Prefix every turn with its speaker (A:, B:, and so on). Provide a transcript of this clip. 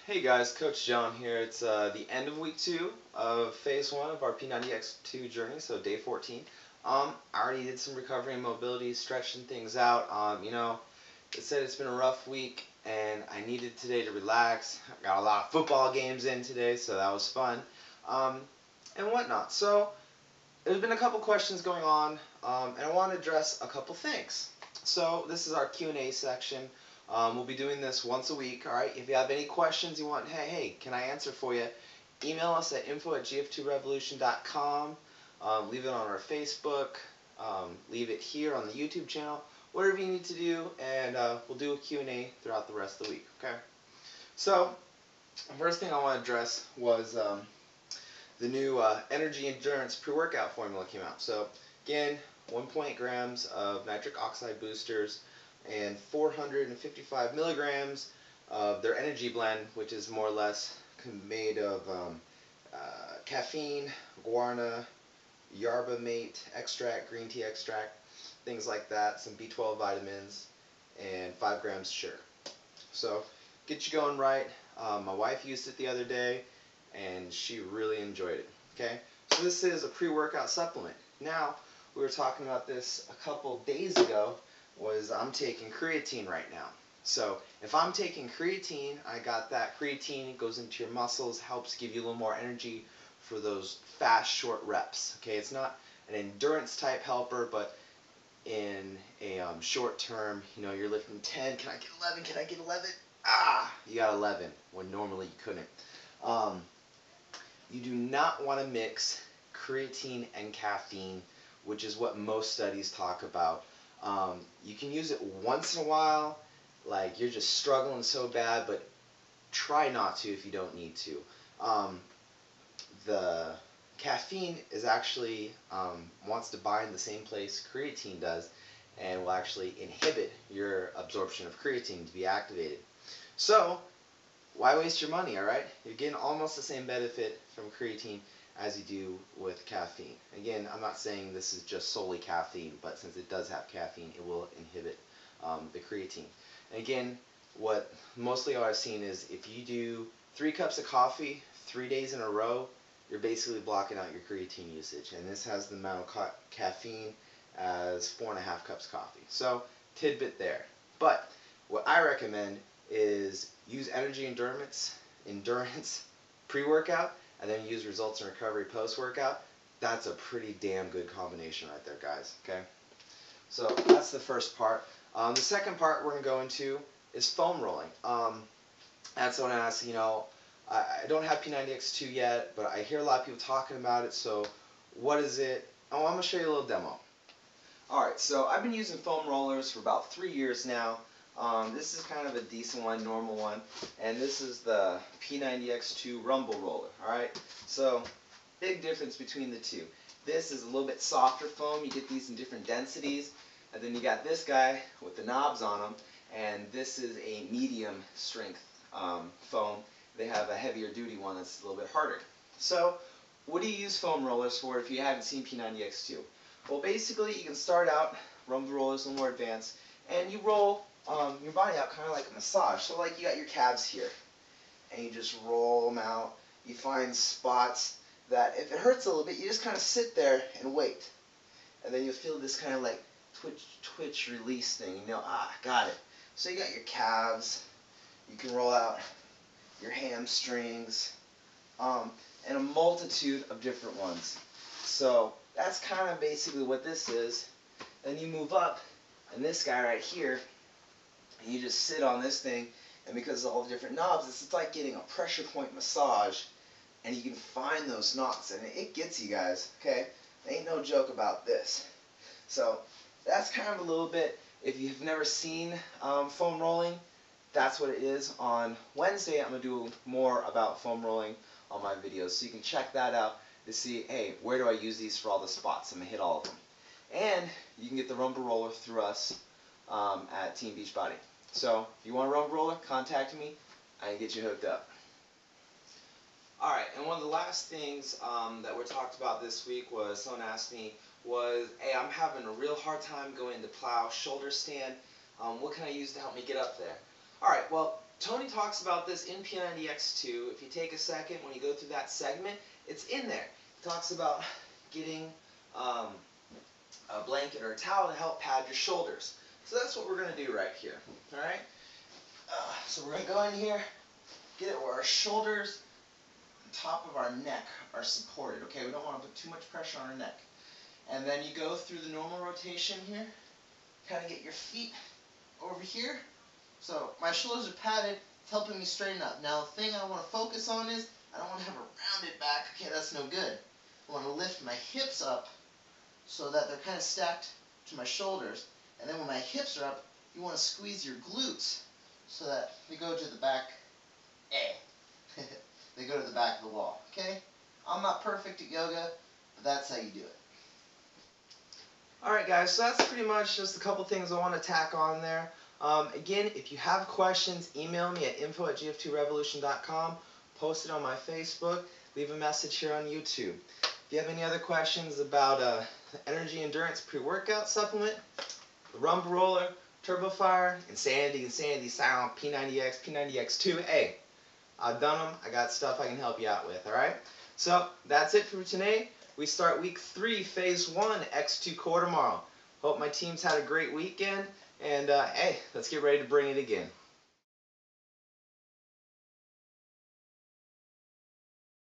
A: Hey guys, Coach John here. It's the end of week 2 of phase 1 of our P90X2 journey, so day 14. I already did some recovery and mobility, stretching things out. It said it's been a rough week and I needed today to relax. I got a lot of football games in today, so that was fun. And whatnot. So there's been a couple questions going on, and I want to address a couple things. So this is our Q&A section. We'll be doing this once a week, alright? If you have any questions you want, hey, can I answer for you? Email us at info@gf2revolution.com. Leave it on our Facebook. Leave it here on the YouTube channel. Whatever you need to do, and we'll do a Q&A throughout the rest of the week, okay? So, the first thing I want to address was the new energy endurance pre-workout formula came out. So, again, 1.8 grams of nitric oxide boosters and 455 milligrams of their energy blend, which is more or less made of caffeine, guarana, yerba mate extract, green tea extract, things like that, some B12 vitamins, and 5 grams sugar. So get you going right. My wife used it the other day and she really enjoyed it. Okay, so this is a pre-workout supplement. Now, we were talking about this a couple days ago, was I'm taking creatine right now. So if I'm taking creatine, I got that creatine, it goes into your muscles, helps give you a little more energy for those fast, short reps. Okay, it's not an endurance type helper, but in a short term, you're lifting 10, can I get 11, can I get 11? You got 11, when normally you couldn't. You do not want to mix creatine and caffeine, which is what most studies talk about. You can use it once in a while, like you're just struggling so bad, but try not to if you don't need to. The caffeine is actually wants to bind the same place creatine does, and will actually inhibit your absorption of creatine to be activated. So why waste your money, alright? You're getting almost the same benefit from creatine as you do with caffeine. Again, I'm not saying this is just solely caffeine, but since it does have caffeine, it will inhibit the creatine. And again, what mostly I've seen is if you do 3 cups of coffee 3 days in a row, you're basically blocking out your creatine usage. And this has the amount of caffeine as 4.5 cups of coffee. So, tidbit there. But what I recommend is use energy endurance pre-workout, and then use results in recovery post-workout. That's a pretty damn good combination right there, guys. Okay, so that's the first part. The second part we're going to go into is foam rolling. That's what I asked. I don't have P90X2 yet, but I hear a lot of people talking about it. So what is it? Oh, I'm going to show you a little demo. Alright, so I've been using foam rollers for about 3 years now. This is kind of a decent one, normal one, and this is the P90X2 rumble roller. Alright, so big difference between the two. This is a little bit softer foam. You get these in different densities, and then you got this guy with the knobs on them, and this is a medium strength foam. They have a heavier duty one that's a little bit harder. So what do you use foam rollers for if you haven't seen P90X2? Well, basically you can start out, rumble rollers a little more advanced, and you roll your body out kind of like a massage. So like you got your calves here, and you just roll them out. You find spots that if it hurts a little bit, you just kind of sit there and wait. And then you'll feel this kind of like twitch release thing. Got it. So you got your calves. You can roll out your hamstrings, and a multitude of different ones. So that's kind of basically what this is. Then you move up, and this guy right here, and you just sit on this thing, and because of all the different knobs, it's like getting a pressure point massage, and you can find those knots, and it gets you guys, okay? Ain't no joke about this. So that's kind of a little bit, if you've never seen foam rolling, that's what it is. On Wednesday, I'm going to do more about foam rolling on my videos, so you can check that out to see, hey, where do I use these for all the spots? I'm going to hit all of them. And you can get the rumble roller through us at Team Beachbody. So if you want a rumble roller, contact me. I can get you hooked up. Alright, and one of the last things that were talked about this week was, someone asked me, hey, I'm having a real hard time going to plough shoulder stand. What can I use to help me get up there? Alright, well, Tony talks about this in P90X2. If you take a second, when you go through that segment, it's in there. He talks about getting a blanket or a towel to help pad your shoulders. So that's what we're going to do right here. Alright? So we're going to go in here, get it where our shoulders and top of our neck are supported. Okay, we don't want to put too much pressure on our neck. And then you go through the normal rotation here, kind of get your feet over here. So my shoulders are padded, it's helping me straighten up. Now the thing I want to focus on is, I don't want to have a rounded back. Okay, that's no good. I want to lift my hips up so that they're kind of stacked to my shoulders. And then when my hips are up, you want to squeeze your glutes so that they go to the back. They go to the back of the wall. Okay? I'm not perfect at yoga, but that's how you do it. Alright guys, so that's pretty much just a couple things I want to tack on there. Again, if you have questions, email me at info@gf2revolution.com, post it on my Facebook, leave a message here on YouTube. If you have any other questions about the Energy Endurance Pre-Workout Supplement, the Rumble Roller, Turbo Fire, Insanity Sound, P90X, P90X2, hey, I've done them. I got stuff I can help you out with, alright? So, that's it for today. We start week 3, phase 1, X2 core tomorrow. Hope my team's had a great weekend, and hey, let's get ready to bring it again.